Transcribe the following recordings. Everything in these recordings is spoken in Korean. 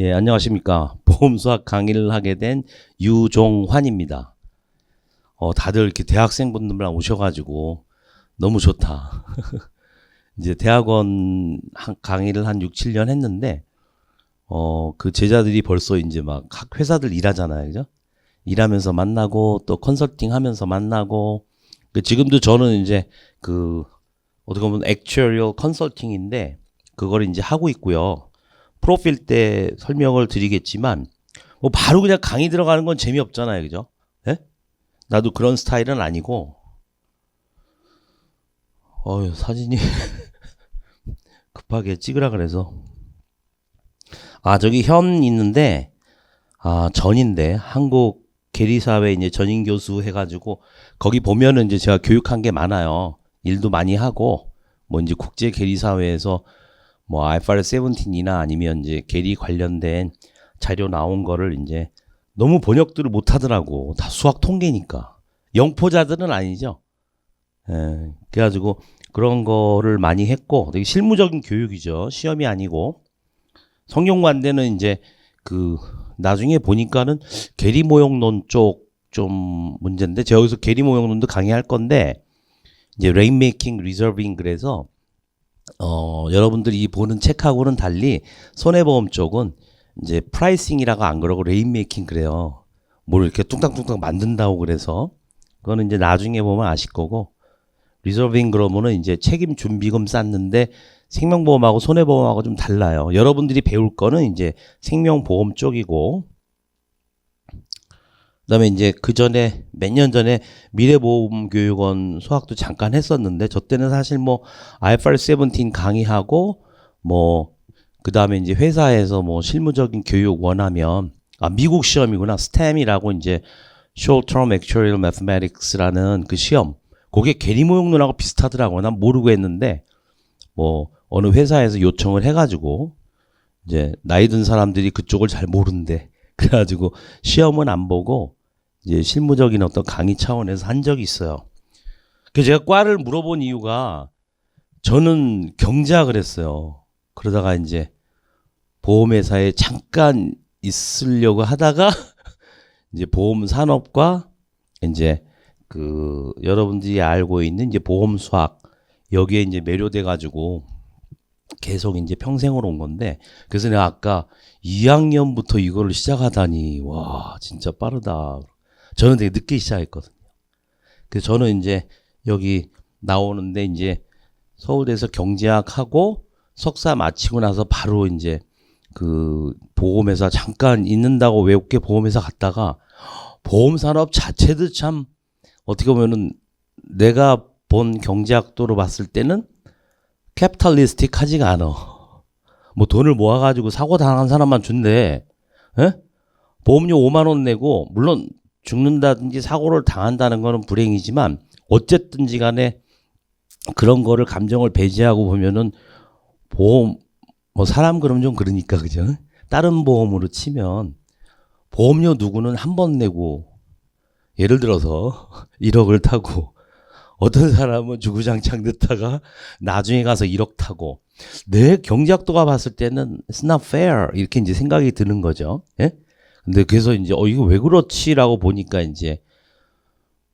예, 안녕하십니까. 보험수학 강의를 하게 된 유종환입니다. 다들 이렇게 대학생분들만 오셔가지고 너무 좋다. 이제 대학원 강의를 한 6, 7년 했는데, 그 제자들이 벌써 이제 막 각 회사들 일하잖아요. 그죠? 일하면서 만나고, 또 컨설팅 하면서 만나고, 지금도 저는 이제 어떻게 보면 액추어리얼 컨설팅인데, 그걸 이제 하고 있고요. 프로필 때 설명을 드리겠지만 뭐 바로 그냥 강의 들어가는 건 재미없잖아요. 그죠? 예? 나도 그런 스타일은 아니고 사진이 급하게 찍으라 그래서 저기 현 있는데 전인데 한국 계리사회 이제 전임 교수 해가지고 거기 보면은 이제 제가 교육한 게 많아요. 일도 많이 하고 뭐 이제 국제 계리사회에서 뭐 IFRS 17이나 아니면 이제 계리 관련된 자료 나온 거를 이제 너무 번역들을 못 하더라고. 다 수학 통계니까. 영포자들은 아니죠. 예. 그래가지고 그런 거를 많이 했고 되게 실무적인 교육이죠. 시험이 아니고. 성균관대는 이제 나중에 보니까는 계리 모형론 쪽 좀 문제인데 제가 여기서 계리 모형론도 강의할 건데 이제 레인메이킹 리저빙 그래서 여러분들이 보는 책하고는 달리 손해보험 쪽은 이제 프라이싱이라고 안 그러고 레인메이킹 그래요. 뭘 이렇게 뚱땅뚱땅 만든다고 그래서 그거는 이제 나중에 보면 아실 거고 리저빙 그러면은 이제 책임 준비금 쌓는데 생명보험하고 손해보험하고 좀 달라요. 여러분들이 배울 거는 이제 생명보험 쪽이고 그다음에 이제 그 전에 몇 년 전에 미래보험교육원 수학도 잠깐 했었는데 저 때는 사실 뭐 IFRS 17 강의하고 뭐 그다음에 이제 회사에서 뭐 실무적인 교육 원하면 미국 시험이구나. STEM이라고 이제 Short Term Actuarial Mathematics라는 그 시험. 그게 계리모형론하고 비슷하더라고. 난 모르고 했는데 뭐 어느 회사에서 요청을 해가지고 이제 나이 든 사람들이 그쪽을 잘 모른대. 그래가지고 시험은 안 보고 이제 실무적인 어떤 강의 차원에서 한 적이 있어요. 그래서 제가 과를 물어본 이유가 저는 경제학을 했어요. 그러다가 이제 보험회사에 잠깐 있으려고 하다가 이제 보험 산업과 이제 여러분들이 알고 있는 이제 보험 수학 여기에 이제 매료돼 가지고 계속 이제 평생으로 온 건데 그래서 내가 아까 2학년부터 이거를 시작하다니 와 진짜 빠르다. 저는 되게 늦게 시작했거든요. 그래서 저는 이제 여기 나오는데 이제 서울대에서 경제학 하고 석사 마치고 나서 바로 이제 보험회사 잠깐 있는다고 외국계 보험회사 갔다가 보험산업 자체도 참 어떻게 보면은 내가 본 경제학도로 봤을 때는 캐피탈리스틱 하지가 않아. 뭐 돈을 모아가지고 사고 당한 사람만 준대. 에? 보험료 5만 원 내고 물론 죽는다든지 사고를 당한다는 거는 불행이지만 어쨌든지 간에 그런 거를 감정을 배제하고 보면은 보험 뭐 사람 그럼 좀 그러니까 그죠? 다른 보험으로 치면 보험료 누구는 한 번 내고 예를 들어서 1억을 타고 어떤 사람은 주구장창 듣다가 나중에 가서 1억 타고 내 경제학도가 봤을 때는 it's not fair 이렇게 이제 생각이 드는 거죠. 예? 근데 그래서 이제 이거 왜 그렇지라고 보니까 이제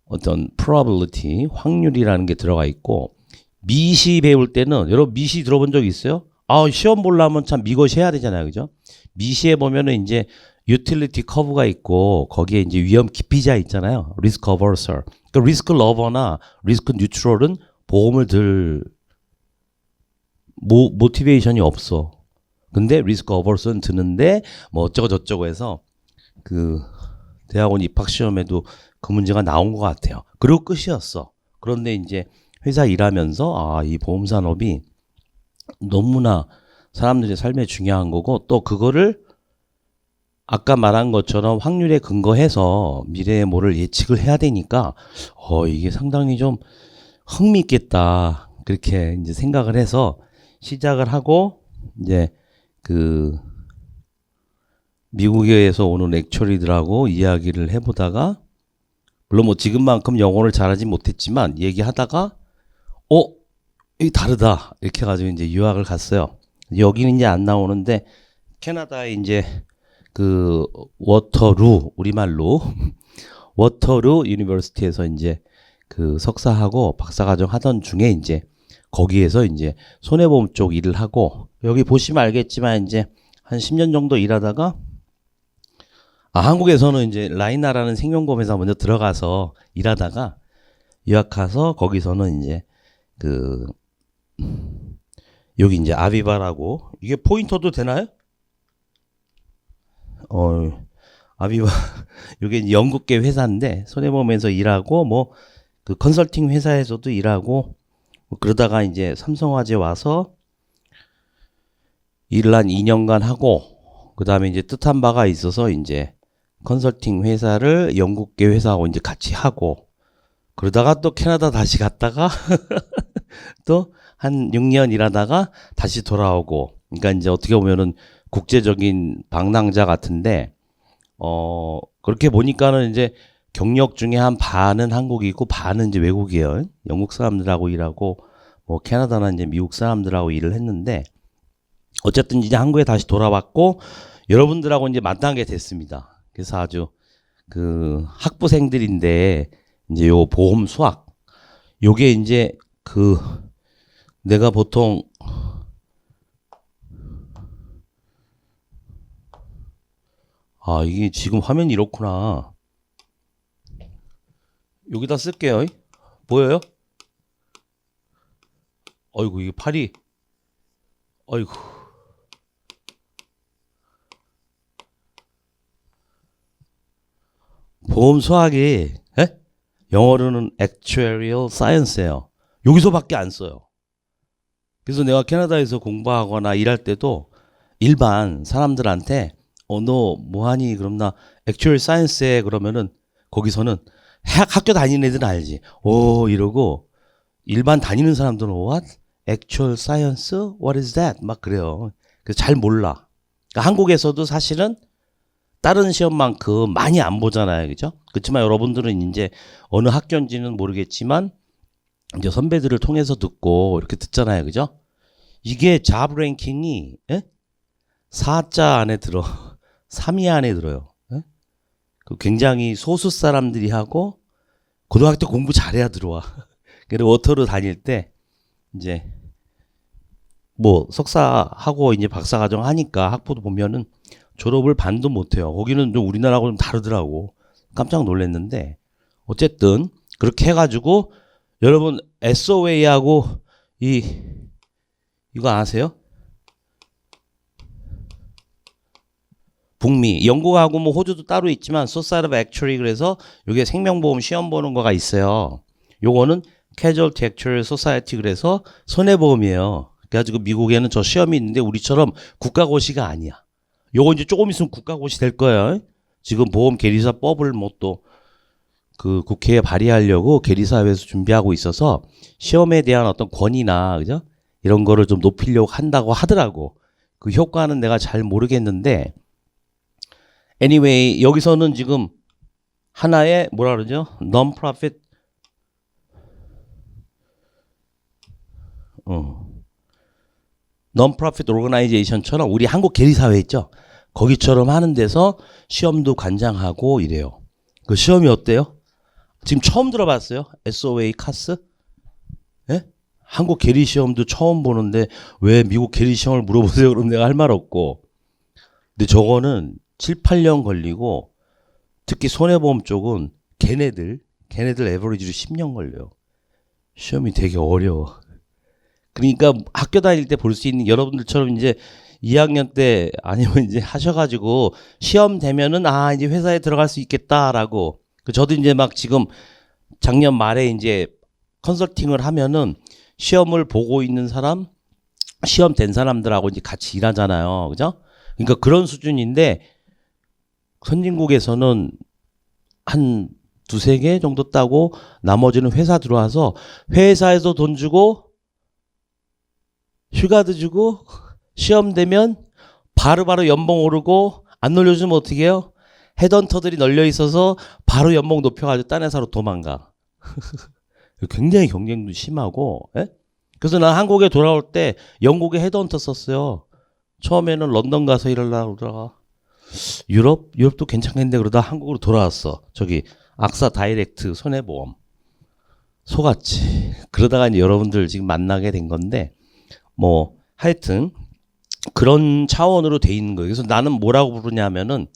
어떤 probability 확률이라는 게 들어가 있고 미시 배울 때는 여러분 미시 들어본 적 있어요? 시험 보려면 참 미것이 해야 되잖아요. 그죠? 미시에 보면은 이제 유틸리티 커브가 있고 거기에 이제 위험 기피자 있잖아요. 리스크 어버서. 그러니까 리스크 러버나 리스크 뉴트럴은 보험을 들 모티베이션이 없어. 근데 리스크 어버서는 드는데 뭐 어쩌고 저쩌고 해서 대학원 입학 시험에도 그 문제가 나온 것 같아요. 그리고 끝이었어. 그런데 이제 회사 일하면서 이 보험 산업이 너무나 사람들의 삶에 중요한 거고 또 그거를 아까 말한 것처럼 확률에 근거해서 미래의 뭐를 예측을 해야 되니까 이게 상당히 좀 흥미있겠다 그렇게 이제 생각을 해서 시작을 하고 이제 미국에서 오는 액처리들하고 이야기를 해보다가 물론 뭐 지금만큼 영어를 잘하지 못했지만 얘기하다가 이게 다르다 이렇게 해가지고 이제 유학을 갔어요. 여기는 이제 안 나오는데 캐나다에 이제 그 워터루 우리말로 워터루 유니버시티에서 이제 그 석사하고 박사과정 하던 중에 이제 거기에서 이제 손해보험 쪽 일을 하고 여기 보시면 알겠지만 이제 한 10년 정도 일하다가 한국에서는 이제 라이나라는 생명보험 회사 먼저 들어가서 일하다가 유학 가서 거기서는 이제 그 여기 이제 아비바라고 이게 포인터도 되나요? 아비바 이게 이제 영국계 회사인데 손해보험에서 일하고 뭐 그 컨설팅 회사에서도 일하고 뭐 그러다가 이제 삼성화재 와서 일을 한 2년간 하고 그다음에 이제 뜻한 바가 있어서 이제 컨설팅 회사를 영국계 회사하고 이제 같이 하고 그러다가 또 캐나다 다시 갔다가 또 한 6년 일하다가 다시 돌아오고 그러니까 이제 어떻게 보면은 국제적인 방랑자 같은데 그렇게 보니까는 이제 경력 중에 한 반은 한국이고 반은 이제 외국이에요. 영국 사람들하고 일하고 뭐 캐나다나 이제 미국 사람들하고 일을 했는데 어쨌든 이제 한국에 다시 돌아왔고 여러분들하고 이제 만나게 됐습니다. 그래서 아주 그 학부생들인데 이제 요 보험 수학 요게 이제 그 내가 보통 이게 지금 화면이 이렇구나. 여기다 쓸게요. 보여요? 어이구 이게 팔이 어이구 보험 수학이 영어로는 actuarial science예요. 여기서밖에 안 써요. 그래서 내가 캐나다에서 공부하거나 일할 때도 일반 사람들한테 너 뭐하니? 그럼 나 actuarial science에 그러면은 거기서는 학교 다니는 애들은 알지. 오 이러고 일반 다니는 사람들은 what? actual science? What is that? 막 그래요. 그래서 잘 몰라. 그러니까 한국에서도 사실은 다른 시험만큼 많이 안 보잖아요. 그죠? 그렇지만 여러분들은 이제 어느 학교인지는 모르겠지만 이제 선배들을 통해서 듣고 이렇게 듣잖아요. 그죠? 이게 잡 랭킹이 4자 안에 들어. 3위 안에 들어요. 굉장히 소수 사람들이 하고 고등학교 때 공부 잘해야 들어와. 그리고 워터로 다닐 때 이제 뭐 석사하고 이제 박사과정 하니까 학부도 보면은 졸업을 반도 못해요. 거기는 좀 우리나라하고 좀 다르더라고. 깜짝 놀랐는데 어쨌든 그렇게 해가지고 여러분 SOA하고 이거 아세요? 북미, 영국하고 뭐 호주도 따로 있지만 Society of Actuary 그래서 이게 생명보험 시험 보는 거가 있어요. 요거는 Casualty Actuary Society 그래서 손해보험이에요. 그래가지고 미국에는 저 시험이 있는데 우리처럼 국가고시가 아니야. 요거 이제 조금 있으면 국가고시 될 거예요. 지금 보험 계리사법을 뭐 또 그 국회에 발의하려고 계리사회에서 준비하고 있어서 시험에 대한 어떤 권위나 그죠? 이런 거를 좀 높이려고 한다고 하더라고. 그 효과는 내가 잘 모르겠는데 anyway 여기서는 지금 하나의 뭐라 그러죠? non-profit non-profit organization처럼 우리 한국 계리사회 있죠? 거기처럼 하는 데서 시험도 관장하고 이래요. 그 시험이 어때요? 지금 처음 들어봤어요? SOA 카스? 예? 한국 계리 시험도 처음 보는데 왜 미국 계리 시험을 물어보세요? 그럼 내가 할 말 없고. 근데 저거는 7, 8년 걸리고 특히 손해보험 쪽은 걔네들 에버리지로 10년 걸려요. 시험이 되게 어려워. 그러니까 학교 다닐 때 볼 수 있는 여러분들처럼 이제 2학년 때 아니면 이제 하셔가지고 시험 되면은 이제 회사에 들어갈 수 있겠다라고. 저도 이제 막 지금 작년 말에 이제 컨설팅을 하면은 시험을 보고 있는 사람, 시험 된 사람들하고 이제 같이 일하잖아요. 그죠? 그러니까 그런 수준인데 선진국에서는 한 두세 개 정도 따고 나머지는 회사 들어와서 회사에서 돈 주고 휴가도 주고 시험 되면 바로바로 연봉 오르고 안 올려주면 어떻게 해요? 헤드헌터들이 널려 있어서 바로 연봉 높여가지고 딴 회사로 도망가. 굉장히 경쟁도 심하고. 그래서 난 한국에 돌아올 때 영국에 헤드헌터 썼어요. 처음에는 런던 가서 일하려고 그러다가 유럽도 괜찮겠는데 그러다 한국으로 돌아왔어. 저기 악사 다이렉트 손해보험 속았지. 그러다가 이제 여러분들 지금 만나게 된 건데 뭐 하여튼 그런 차원으로 돼 있는 거예요. 그래서 나는 뭐라고 부르냐면은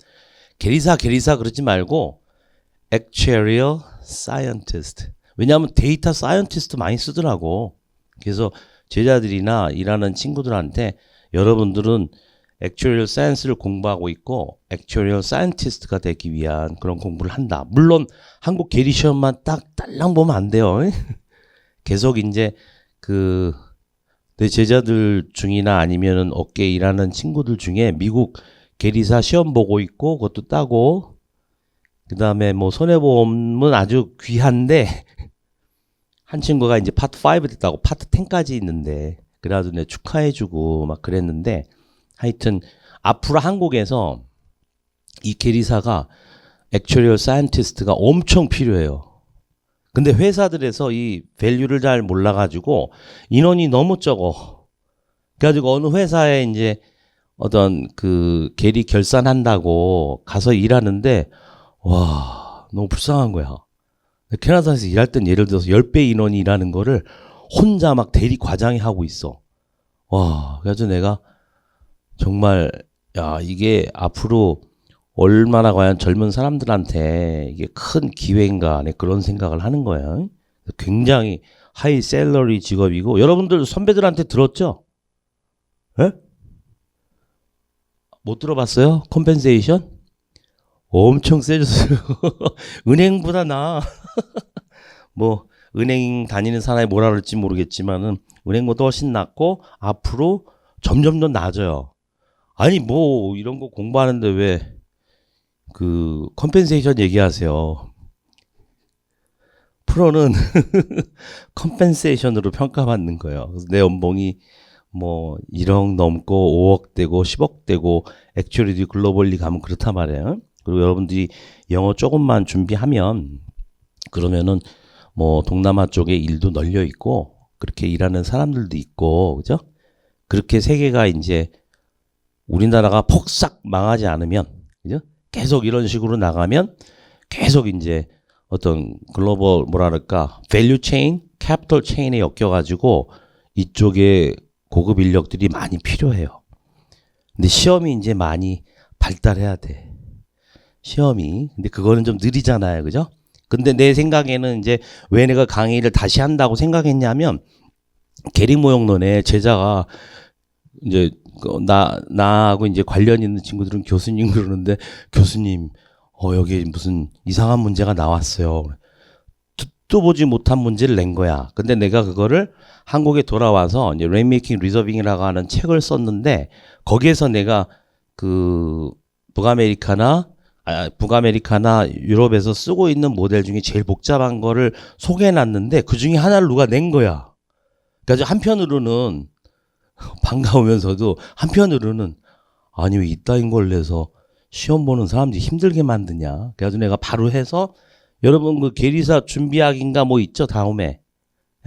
계리사 그러지 말고 actuarial scientist. 왜냐하면 데이터 사이언티스트 많이 쓰더라고. 그래서 제자들이나 일하는 친구들한테 여러분들은 actuarial science를 공부하고 있고 actuarial scientist가 되기 위한 그런 공부를 한다. 물론 한국 계리 시험만 딱 딸랑 보면 안 돼요. 계속 이제 그 내 제자들 중이나 아니면은 업계에 일하는 친구들 중에 미국 계리사 시험 보고 있고 그것도 따고 그다음에 뭐 손해보험은 아주 귀한데 한 친구가 이제 파트 5 됐다고 파트 10까지 있는데 그래가지고 내가 축하해주고 막 그랬는데 하여튼 앞으로 한국에서 이 계리사가 액츄리얼 사이언티스트가 엄청 필요해요. 근데 회사들에서 이 밸류를 잘 몰라가지고 인원이 너무 적어. 그래가지고 어느 회사에 이제 어떤 그 계리 결산한다고 가서 일하는데 와 너무 불쌍한 거야. 캐나다에서 일할 땐 예를 들어서 10배 인원이 일하는 거를 혼자 막 대리 과장이 하고 있어. 와 그래서 내가 정말 야 이게 앞으로 얼마나 과연 젊은 사람들한테 이게 큰 기회인가 하는 그런 생각을 하는 거야. 굉장히 하이 셀러리 직업이고 여러분들 선배들한테 들었죠? 에? 못 들어봤어요? 컴펜세이션? 엄청 세졌어요. 은행보다 나아. 뭐 은행 다니는 사람이 뭐라 그럴지 모르겠지만은 은행보다 훨씬 낫고 앞으로 점점 더 나아져요. 아니 뭐 이런 거 공부하는데 왜 그 컴펜세이션 얘기하세요. 프로는 컴펜세이션으로 평가받는 거예요. 그래서 내 연봉이 뭐 1억 넘고 5억 되고 10억 되고 액츄얼리 글로벌리 가면 그렇단 말이에요. 그리고 여러분들이 영어 조금만 준비하면 그러면은 뭐 동남아 쪽에 일도 널려 있고 그렇게 일하는 사람들도 있고 그죠? 그렇게 세계가 이제 우리나라가 폭삭 망하지 않으면 그죠? 계속 이런 식으로 나가면 계속 이제 어떤 글로벌 뭐랄까 밸류 체인, 캐피털 체인에 엮여가지고 이쪽에 고급 인력들이 많이 필요해요. 근데 시험이 이제 많이 발달해야 돼. 시험이. 근데 그거는 좀 느리잖아요. 그죠? 근데 내 생각에는 이제 왜 내가 강의를 다시 한다고 생각했냐면 계리모형론에 제자가 이제 나하고 이제 관련 있는 친구들은 교수님 그러는데 교수님 여기 무슨 이상한 문제가 나왔어요. 듣도 보지 못한 문제를 낸 거야. 근데 내가 그거를 한국에 돌아와서 이제 레인메이킹 리저빙이라고 하는 책을 썼는데 거기에서 내가 그 북아메리카나 유럽에서 쓰고 있는 모델 중에 제일 복잡한 거를 소개해놨는데 그 중에 하나를 누가 낸 거야. 그래서 한편으로는 반가우면서도 한편으로는 아니 왜 이따인 걸 내서 시험 보는 사람들이 힘들게 만드냐. 그래서 내가 바로 해서 여러분 그 계리사 준비학인가 뭐 있죠 다음에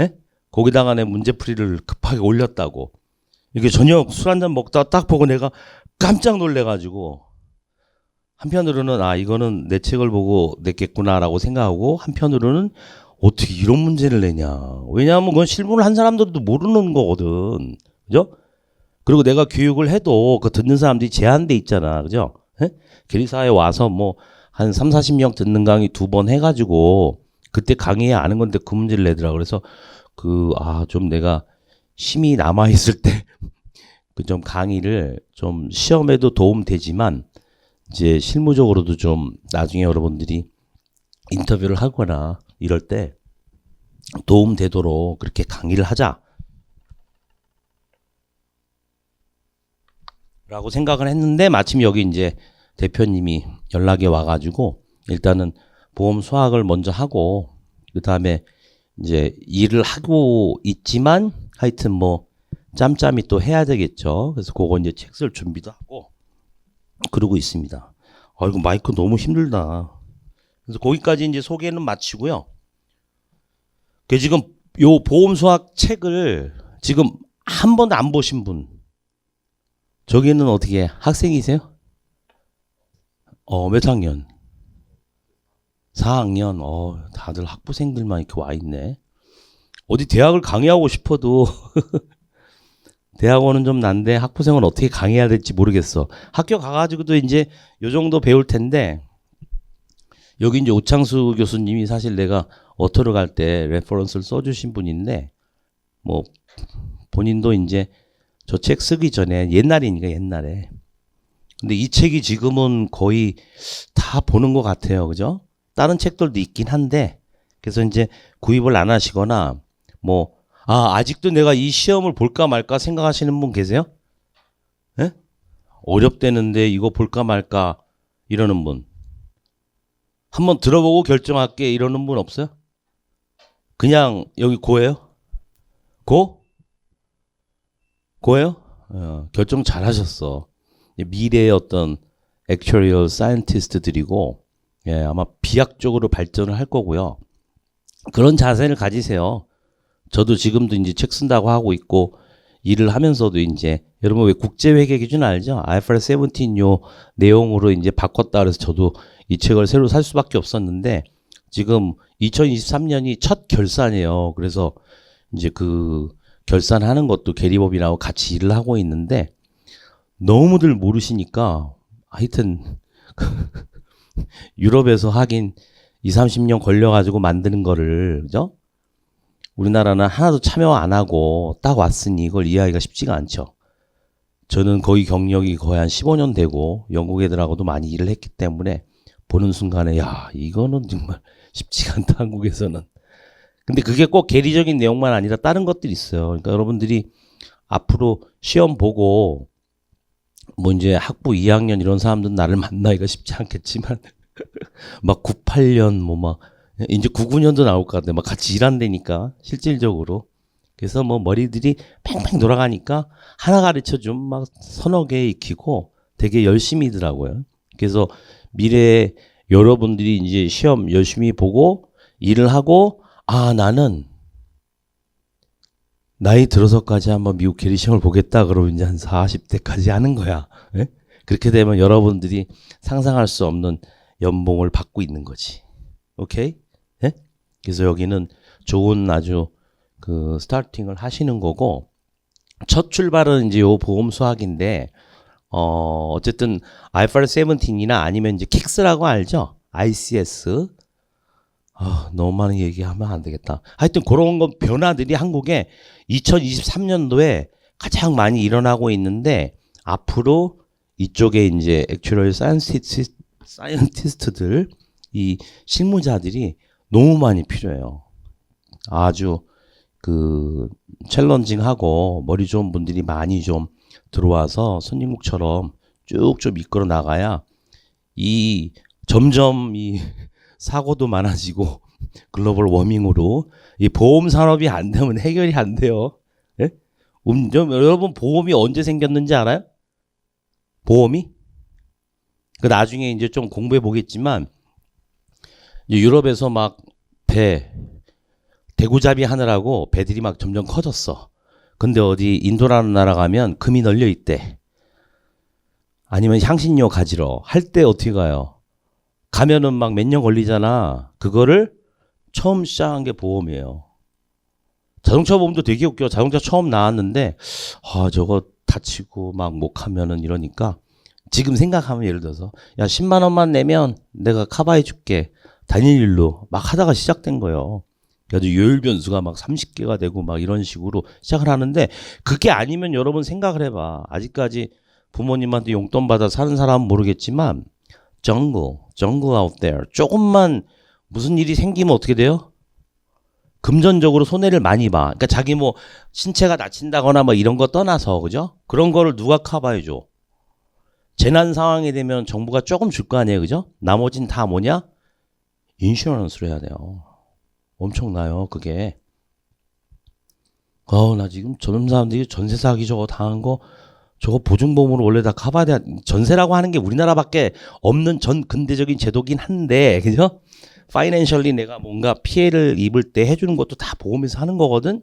예? 거기다가 내 문제풀이를 급하게 올렸다고. 이게 저녁 술 한잔 먹다가 딱 보고 내가 깜짝 놀래가지고 한편으로는 이거는 내 책을 보고 냈겠구나라고 생각하고 한편으로는 어떻게 이런 문제를 내냐. 왜냐하면 그건 실무를 한 사람들도 모르는 거거든. 그죠? 그리고 내가 교육을 해도 그 듣는 사람들이 제한돼 있잖아. 그죠? 예? 계리사에 와서 뭐 한 3, 40명 듣는 강의 2번 해가지고 그때 강의에 아는 건데 그 문제를 내더라. 그래서 좀 내가 심이 남아있을 때 그 좀 강의를 좀 시험에도 도움 되지만 이제 실무적으로도 좀 나중에 여러분들이 인터뷰를 하거나 이럴 때 도움 되도록 그렇게 강의를 하자. 라고 생각을 했는데 마침 여기 이제 대표님이 연락이 와가지고 일단은 보험 수학을 먼저 하고 그 다음에 이제 일을 하고 있지만 하여튼 뭐 짬짬이 또 해야 되겠죠. 그래서 그거 이제 책 쓸 준비도 하고 그러고 있습니다. 이거 마이크 너무 힘들다. 그래서 거기까지 이제 소개는 마치고요. 그 지금 요 보험 수학 책을 지금 한 번도 안 보신 분 저기는 어떻게 학생이세요? 몇 학년? 4학년. 다들 학부생들만 이렇게 와 있네. 어디 대학을 강의하고 싶어도 대학원은 좀 난데 학부생은 어떻게 강의해야 될지 모르겠어. 학교 가가지고도 이제 요 정도 배울 텐데 여기 이제 오창수 교수님이 사실 내가 어터를 갈 때 레퍼런스를 써주신 분인데 뭐 본인도 이제 저 책 쓰기 전에 옛날이니까 옛날에 근데 이 책이 지금은 거의 다 보는 것 같아요. 그죠? 다른 책들도 있긴 한데 그래서 이제 구입을 안 하시거나 뭐 아직도 내가 이 시험을 볼까 말까 생각하시는 분 계세요? 예? 어렵대는데 이거 볼까 말까 이러는 분. 한번 들어보고 결정할게 이러는 분 없어요? 그냥 여기 고예요? 고? 고예요? 결정 잘 하셨어. 미래의 어떤 액츄리얼 사이언티스트들이고 아마 비약적으로 발전을 할 거고요. 그런 자세를 가지세요. 저도 지금도 이제 책 쓴다고 하고 있고 일을 하면서도 이제 여러분 왜 국제회계 기준 알죠? IFRS 17 요 내용으로 이제 바꿨다 그래서 저도 이 책을 새로 살 수밖에 없었는데 지금 2023년이 첫 결산이에요. 그래서 이제 그 결산하는 것도 계리법인하고 같이 일을 하고 있는데 너무들 모르시니까 하여튼 유럽에서 하긴 20, 30년 걸려가지고 만드는 거를 그죠? 우리나라는 하나도 참여 안 하고 딱 왔으니 이걸 이해하기가 쉽지가 않죠. 저는 거의 경력이 거의 한 15년 되고 영국 애들하고도 많이 일을 했기 때문에 보는 순간에 야 이거는 정말 쉽지가 않다 한국에서는. 근데 그게 꼭 계리적인 내용만 아니라 다른 것들이 있어요. 그러니까 여러분들이 앞으로 시험 보고 뭐 이제 학부 2학년 이런 사람들은 나를 만나기가 쉽지 않겠지만 막 98년 뭐 막 이제 99년도 나올 것 같아. 막 같이 일한다니까 실질적으로. 그래서 뭐 머리들이 팽팽 돌아가니까 하나 가르쳐 좀 막 서너 개 익히고 되게 열심히더라고요. 그래서 미래에 여러분들이 이제 시험 열심히 보고 일을 하고 나는 나이 들어서까지 한번 미국 계리 시험을 보겠다 그러면 이제 한 40대까지 하는 거야. 예? 그렇게 되면 여러분들이 상상할 수 없는 연봉을 받고 있는 거지. 오케이? 예? 그래서 여기는 좋은 아주 그 스타팅을 하시는 거고 첫 출발은 이제 요 보험 수학인데 어쨌든 IFRS 17이나 아니면 이제 킥스라고 알죠? ICS. 너무 많은 얘기하면 안 되겠다. 하여튼 그런 건 변화들이 한국에 2023년도에 가장 많이 일어나고 있는데 앞으로 이쪽에 이제 액츄럴 사이언티스트들 이 실무자들이 너무 많이 필요해요. 아주 그 챌린징하고 머리 좋은 분들이 많이 좀 들어와서 선진국처럼 쭉 좀 이끌어 나가야 이 점점 이 사고도 많아지고 글로벌 워밍으로 이 보험 산업이 안 되면 해결이 안 돼요. 예? 여러분 보험이 언제 생겼는지 알아요? 보험이? 그 나중에 이제 좀 공부해 보겠지만 유럽에서 막 대구잡이 하느라고 배들이 막 점점 커졌어. 근데 어디 인도라는 나라 가면 금이 널려 있대. 아니면 향신료 가지러 할 때 어떻게 가요? 가면은 막 몇 년 걸리잖아. 그거를 처음 시작한 게 보험이에요. 자동차 보험도 되게 웃겨. 자동차 처음 나왔는데 저거 다치고 막 목하면은 이러니까 지금 생각하면 예를 들어서 야 10만 원만 내면 내가 커버해 줄게. 단일 일로 막 하다가 시작된 거예요. 그래서 요율 변수가 막 30개가 되고 막 이런 식으로 시작을 하는데 그게 아니면 여러분 생각을 해봐. 아직까지 부모님한테 용돈 받아 사는 사람은 모르겠지만 jungle out there. 조금만 무슨 일이 생기면 어떻게 돼요? 금전적으로 손해를 많이 봐. 그러니까 자기 뭐 신체가 다친다거나 뭐 이런 거 떠나서 그죠? 그런 거를 누가 커버해줘? 재난 상황이 되면 정부가 조금 줄 거 아니에요, 그죠? 나머진 다 뭐냐? 인슈런스로 해야 돼요. 엄청나요, 그게. 나 지금 젊은 사람들이 전세 사기 저거 당한 거 저거 보증보험으로 원래 다 커버해야 돼. 전세라고 하는 게 우리나라밖에 없는 전 근대적인 제도긴 한데, 그죠? 파이낸셜리 내가 뭔가 피해를 입을 때 해주는 것도 다 보험에서 하는 거거든?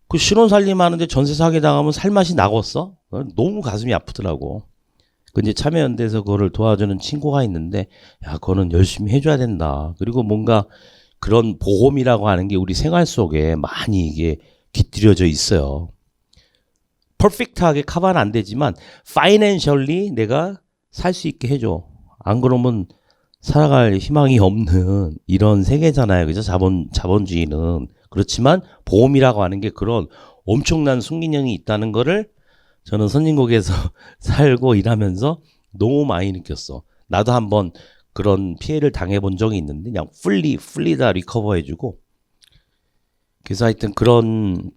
그 신혼 살림하는데 전세 사기 당하면 살맛이 나겠어? 너무 가슴이 아프더라고. 그 이제 참여연대에서 그거를 도와주는 친구가 있는데, 야, 그거는 열심히 해줘야 된다. 그리고 뭔가 그런 보험이라고 하는 게 우리 생활 속에 많이 이게 깃들여져 있어요. 퍼펙트하게 커버는 안 되지만, 파이낸셜리 내가 살 수 있게 해줘. 안 그러면 살아갈 희망이 없는 이런 세계잖아요. 그죠? 자본주의는. 그렇지만 보험이라고 하는 게 그런 엄청난 순기능이 있다는 거를 저는 선진국에서 살고 일하면서 너무 많이 느꼈어. 나도 한번 그런 피해를 당해본 적이 있는데 그냥 풀리 다 리커버 해주고, 그래서 하여튼 그런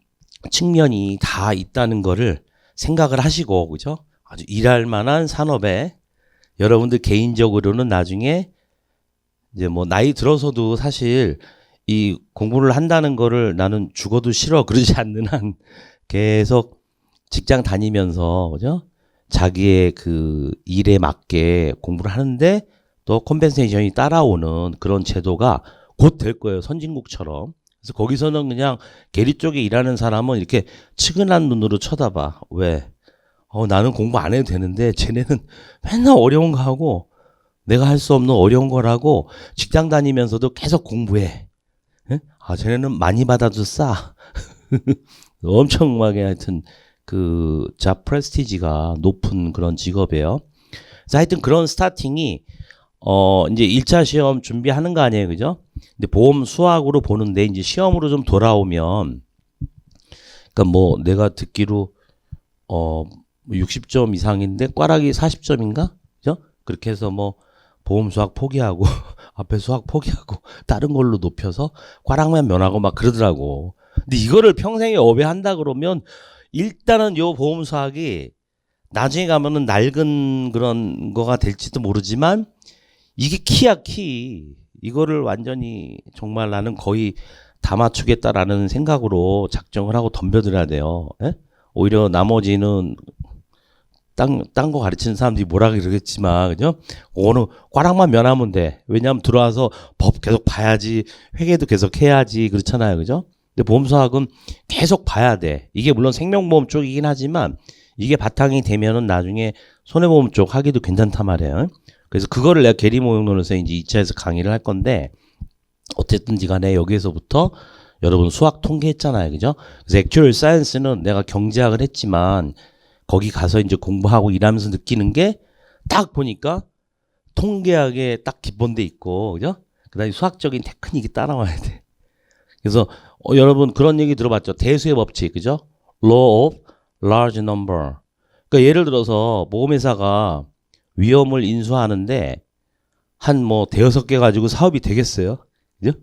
측면이 다 있다는 거를 생각을 하시고, 그죠? 아주 일할 만한 산업에 여러분들 개인적으로는 나중에 이제 뭐 나이 들어서도 사실 이 공부를 한다는 거를 나는 죽어도 싫어 그러지 않는 한 계속 직장 다니면서, 그죠? 자기의 그 일에 맞게 공부를 하는데 또 컴pen세이션이 따라오는 그런 제도가 곧 될 거예요. 선진국처럼. 그래서 거기서는 그냥 계리 쪽에 일하는 사람은 이렇게 측은한 눈으로 쳐다봐. 왜? 나는 공부 안 해도 되는데 쟤네는 맨날 어려운 거 하고 내가 할 수 없는 어려운 거라고 직장 다니면서도 계속 공부해. 예? 쟤네는 많이 받아도 싸. 엄청나게 하여튼 그 잡 프레스티지가 높은 그런 직업이에요. 그래서 하여튼 그런 스타팅이 이제 1차 시험 준비하는 거 아니에요. 그죠? 근데 보험 수학으로 보는데 이제 시험으로 좀 돌아오면, 그러니까 뭐 내가 듣기로 60점 이상인데 꽈락이 40점인가? 그죠? 그렇게 해서 뭐 보험 수학 포기하고 앞에 수학 포기하고 다른 걸로 높여서 꽈락만 면하고 막 그러더라고. 근데 이거를 평생에 업에 한다 그러면 일단은 요 보험 수학이 나중에 가면은 낡은 그런 거가 될지도 모르지만 이게 키야 키. 이거를 완전히 정말 나는 거의 다 맞추겠다라는 생각으로 작정을 하고 덤벼들어야 돼요. 예? 오히려 나머지는 딴 거 가르치는 사람들이 뭐라 그러겠지만, 그죠? 오늘 꽈락만 면하면 돼. 왜냐하면 들어와서 법 계속 봐야지, 회계도 계속 해야지, 그렇잖아요. 그죠? 근데 보험수학은 계속 봐야 돼. 이게 물론 생명보험 쪽이긴 하지만 이게 바탕이 되면은 나중에 손해보험 쪽 하기도 괜찮단 말이에요. 그래서 그거를 내가 계리모형론에서 이제 2차에서 강의를 할 건데, 어쨌든지 간에 여기에서부터 여러분 수학 통계했잖아요. 그죠? 그래서 액츄얼 사이언스는 내가 경제학을 했지만 거기 가서 이제 공부하고 일하면서 느끼는 게 딱 보니까 통계학에 딱 기본돼 있고, 그죠? 그 다음에 수학적인 테크닉이 따라와야 돼. 그래서 여러분 그런 얘기 들어봤죠? 대수의 법칙, 그죠? Law of large number. 그러니까 예를 들어서 보험회사가 위험을 인수하는데 한 뭐 대여섯 개 가지고 사업이 되겠어요? 그죠?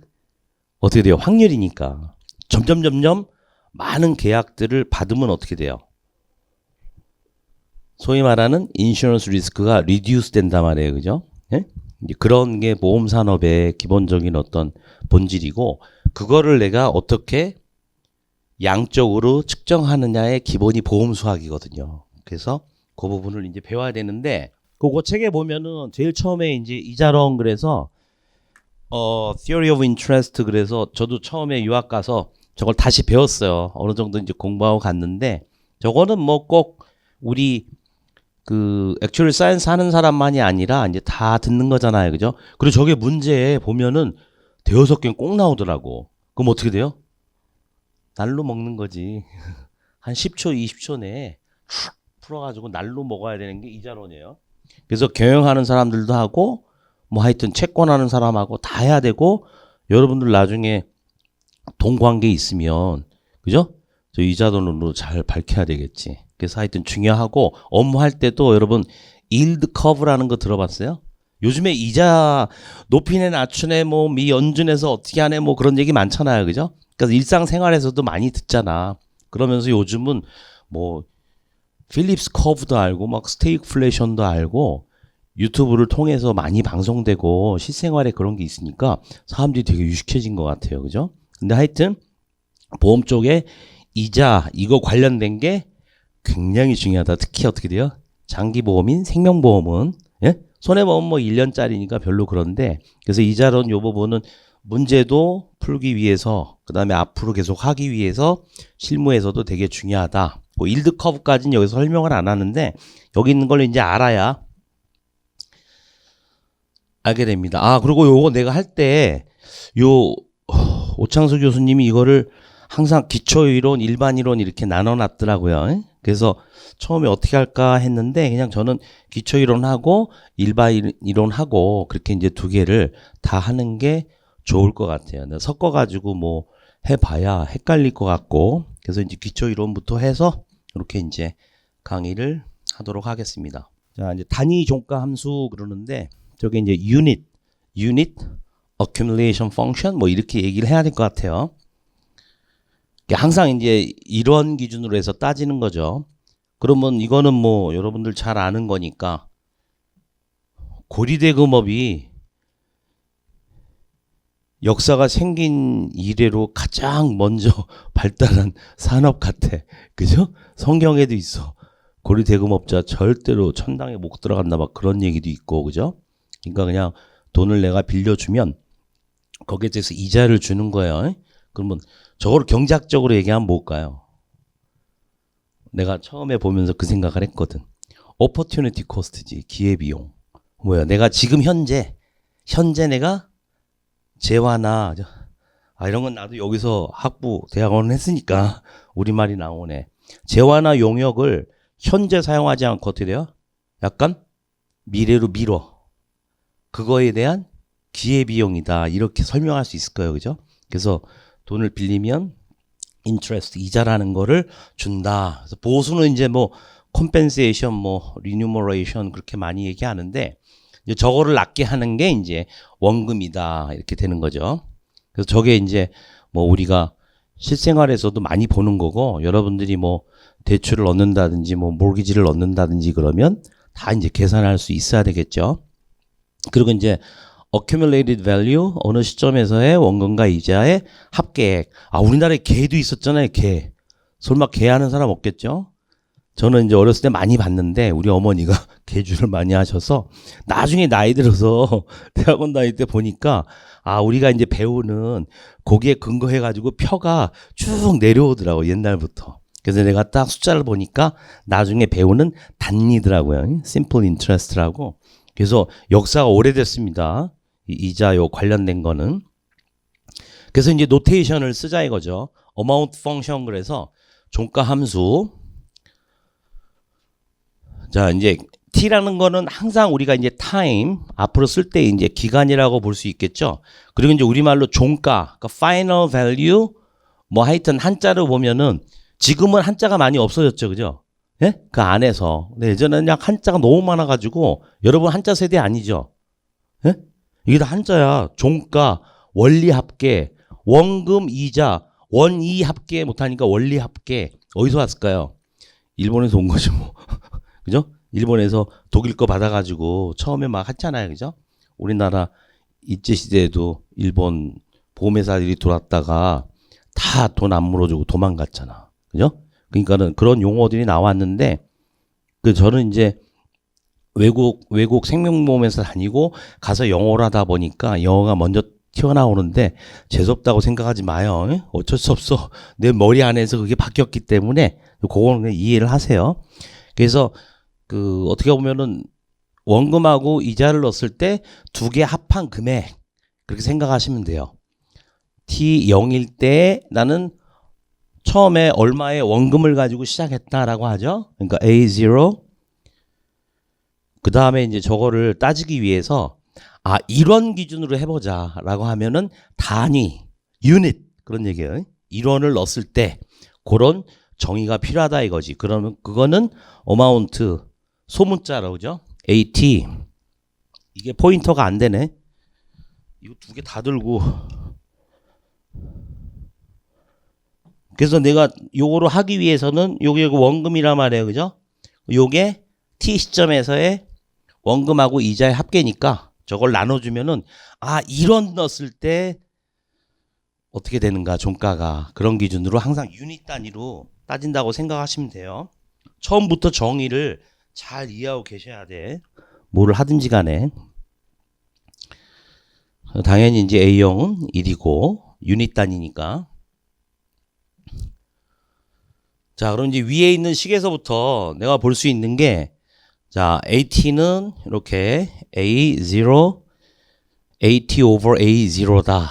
어떻게 돼요? 확률이니까. 점점 많은 계약들을 받으면 어떻게 돼요? 소위 말하는 인슈런스 리스크가 리듀스 된단 말이에요. 그죠? 예? 이제 그런 게 보험 산업의 기본적인 어떤 본질이고, 그거를 내가 어떻게 양적으로 측정하느냐의 기본이 보험 수학이거든요. 그래서 그 부분을 이제 배워야 되는데, 그거 책에 보면은 제일 처음에 이제 이자론 그래서 Theory of Interest 그래서 저도 처음에 유학 가서 저걸 다시 배웠어요. 어느 정도 이제 공부하고 갔는데, 저거는 뭐 꼭 우리 그 액츄얼 사이언스 하는 사람만이 아니라 이제 다 듣는 거잖아요. 그죠? 그리고 저게 문제에 보면은 대여섯 개는 꼭 나오더라고. 그럼 어떻게 돼요? 날로 먹는 거지. 한 10초, 20초 내에 쭉 풀어가지고 날로 먹어야 되는 게 이자론이에요. 그래서 경영하는 사람들도 하고 뭐 하여튼 채권하는 사람하고 다 해야 되고, 여러분들 나중에 돈 관계 있으면, 그죠? 저 이자론으로 잘 밝혀야 되겠지. 그래서 하여튼 중요하고, 업무할 때도 여러분 일드 커브라는 거 들어봤어요? 요즘에 이자 높이네 낮추네 뭐 미 연준에서 어떻게 하네 뭐 그런 얘기 많잖아요. 그죠? 그래서 일상생활에서도 많이 듣잖아. 그러면서 요즘은 뭐 필립스 커브도 알고 막 스테이크플레이션도 알고 유튜브를 통해서 많이 방송되고 실생활에 그런 게 있으니까 사람들이 되게 유식해진 것 같아요. 그죠? 근데 하여튼 보험 쪽에 이자 이거 관련된 게 굉장히 중요하다. 특히 어떻게 돼요? 장기보험인 생명보험은, 예? 손해보험 뭐 1년짜리니까 별로 그런데, 그래서 이자론 요 부분은 문제도 풀기 위해서 그 다음에 앞으로 계속 하기 위해서 실무에서도 되게 중요하다. 뭐 일드 커브까지는 여기서 설명을 안 하는데 여기 있는 걸 이제 알아야 알게 됩니다. 아, 그리고 요거 내가 할 때 요 오창수 교수님이 이거를 항상 기초이론, 일반이론 이렇게 나눠놨더라고요. 그래서 처음에 어떻게 할까 했는데 그냥 저는 기초이론하고 일반이론하고 그렇게 이제 두 개를 다 하는 게 좋을 것 같아요. 섞어가지고 뭐 해봐야 헷갈릴 것 같고 그래서 이제 기초이론부터 해서 이렇게 이제 강의를 하도록 하겠습니다. 자, 이제 단위 종가 함수 그러는데 저게 이제 unit accumulation function 뭐 이렇게 얘기를 해야 될 것 같아요. 항상 이제 이런 기준으로 해서 따지는 거죠. 그러면 이거는 뭐 여러분들 잘 아는 거니까 고리대금업이 역사가 생긴 이래로 가장 먼저 발달한 산업 같아. 그죠? 성경에도 있어. 고리대금업자 절대로 천당에 못 들어간다 막 그런 얘기도 있고 그죠? 그러니까 그냥 돈을 내가 빌려주면 거기에 대해서 이자를 주는 거예요. 그러면 저걸 경제학적으로 얘기하면 뭘까요? 내가 처음에 보면서 그 생각을 했거든. opportunity cost지. 기회비용. 뭐야? 내가 지금 현재 내가 재화나 이런 건 나도 여기서 학부 대학원을 했으니까 우리말이 나오네. 재화나 용역을 현재 사용하지 않고 어떻게 돼요? 약간 미래로 미뤄. 그거에 대한 기회비용이다. 이렇게 설명할 수 있을 거예요. 그죠? 그래서 돈을 빌리면 interest, 이자라는 거를 준다. 그래서 보수는 이제 뭐 compensation, 뭐 remuneration 그렇게 많이 얘기하는데 이제 저거를 낮게 하는 게 이제 원금이다. 이렇게 되는 거죠. 그래서 저게 이제 뭐 우리가 실생활에서도 많이 보는 거고 여러분들이 뭐 대출을 얻는다든지 뭐 몰기지를 얻는다든지 그러면 다 이제 계산할 수 있어야 되겠죠. 그리고 이제 accumulated value 어느 시점에서의 원금과 이자의 합계액. 아, 우리나라에 개도 있었잖아요. 개. 설마 개 하는 사람 없겠죠? 저는 이제 어렸을 때 많이 봤는데 우리 어머니가 개주를 많이 하셔서 나중에 나이 들어서 대학원 다닐 때 보니까 아, 우리가 이제 배우는 거기에 근거해 가지고 표가 쭉 내려오더라고 옛날부터. 그래서 내가 딱 숫자를 보니까 나중에 배우는 단리더라고요. simple interest라고. 그래서 역사가 오래됐습니다. 이자 요 관련된 거는. 그래서 이제 노테이션을 쓰자 이거죠. amount function 그래서 종가 함수. 자, 이제 t라는 거는 항상 우리가 이제 time 앞으로 쓸 때 이제 기간이라고 볼 수 있겠죠. 그리고 이제 우리말로 종가, 그러니까 final value 뭐 하여튼 한자로 보면은 지금은 한자가 많이 없어졌죠. 그죠? 예? 그 안에서. 네, 예전에는 그냥 한자가 너무 많아가지고 여러분 한자 세대 아니죠? 예? 이게 다 한자야. 종가, 원리 합계, 원금, 이자, 원이 합계 못하니까 원리 합계. 어디서 왔을까요? 일본에서 온 거죠. 뭐. 그죠? 일본에서 독일 거 받아가지고 처음에 막 했잖아요. 그죠? 우리나라 일제시대에도 일본 보험회사들이 들어왔다가 다 돈 안 물어주고 도망갔잖아. 그죠? 그러니까는 그런 용어들이 나왔는데 저는 이제 외국 생명보험회사 다니고 가서 영어를 하다 보니까 영어가 먼저 튀어나오는데 재수없다고 생각하지 마요. 어쩔 수 없어. 내 머리 안에서 그게 바뀌었기 때문에 그거는 그냥 이해를 하세요. 그래서 어떻게 보면은 원금하고 이자를 넣었을 때 두 개 합한 금액 그렇게 생각하시면 돼요. T0일 때 나는 처음에 얼마의 원금을 가지고 시작했다라고 하죠. 그러니까 A0. 그 다음에 이제 저거를 따지기 위해서 이런 기준으로 해보자라고 하면은 단위, 유닛 그런 얘기예요. 1원을 넣었을 때 그런 정의가 필요하다 이거지. 그러면 그거는 어마운트 소문자라고 그죠? AT. 이게 포인터가 안 되네. 이거 두 개 다 들고. 그래서 내가 요거를 하기 위해서는 요게 원금이란 말이에요. 그죠? 요게 T 시점에서의 원금하고 이자의 합계니까 저걸 나눠주면은 1원 넣었을 때 어떻게 되는가 종가가 그런 기준으로 항상 유닛 단위로 따진다고 생각하시면 돼요. 처음부터 정의를 잘 이해하고 계셔야 돼. 뭐를 하든지 간에. 당연히 이제 A형은 1이고 유닛 단위니까. 자, 그럼 이제 위에 있는 식에서부터 내가 볼 수 있는 게, 자, AT는 이렇게 A0, AT over A0다.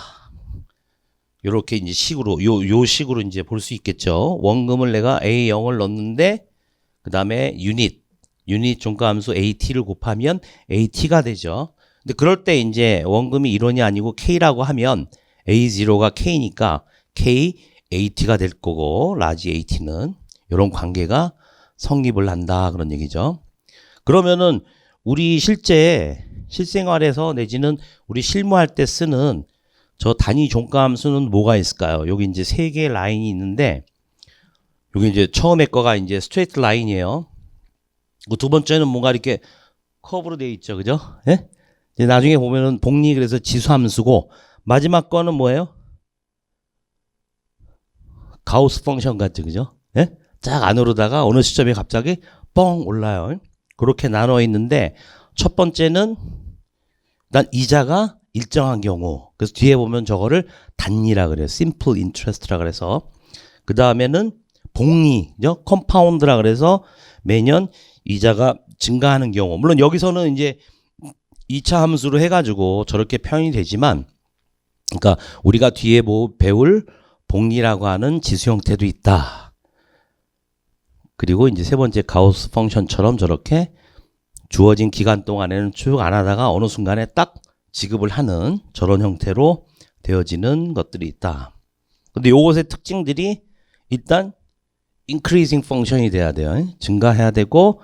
요렇게 이제 식으로, 요 식으로 이제 볼 수 있겠죠. 원금을 내가 A0을 넣는데, 그 다음에 유닛 종가함수 AT를 곱하면 AT가 되죠. 근데 그럴 때 이제 원금이 1원이 아니고 K라고 하면 A0가 K니까 K, AT가 될 거고, 라지 AT는. 이런 관계가 성립을 한다. 그런 얘기죠. 그러면은 우리 실생활에서 내지는 우리 실무할 때 쓰는 저 단위 종가함수는 뭐가 있을까요? 여기 이제 세 개의 라인이 있는데, 여기 이제 처음에 거가 이제 스트레이트 라인이에요. 두 번째는 뭔가 이렇게 커브로 되어 있죠. 그죠? 예? 이제 나중에 보면은 복리 그래서 지수함수고, 마지막 거는 뭐예요? 가우스 펑션 같죠. 그죠? 예? 쫙 안으로다가 어느 시점에 갑자기 뻥 올라요. 그렇게 나눠 있는데, 첫 번째는 일단 이자가 일정한 경우, 그래서 뒤에 보면 저거를 단리라 그래요. simple interest라 그래서. 그 다음에는 복리죠. 컴파운드라 그래서 매년 이자가 증가하는 경우. 물론 여기서는 이제 2차 함수로 해가지고 저렇게 표현이 되지만, 그러니까 우리가 뒤에 배울 복리라고 하는 지수 형태도 있다. 그리고 이제 세 번째 가우스 펑션처럼 저렇게 주어진 기간 동안에는 쭉 안 하다가 어느 순간에 딱 지급을 하는 저런 형태로 되어지는 것들이 있다. 근데 요것의 특징들이 일단 increasing 펑션이 돼야 돼요. 증가해야 되고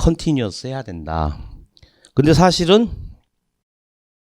continuous 해야 된다. 근데 사실은